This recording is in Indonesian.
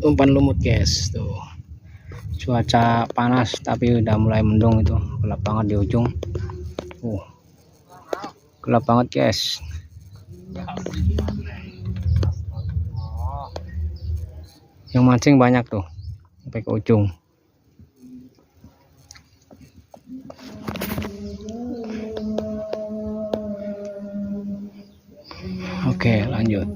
umpan lumut guys. Tuh cuaca panas tapi udah mulai mendung, itu gelap banget di ujung. Gelap banget guys. Yang mancing banyak tuh sampai ke ujung. Oke, lanjut.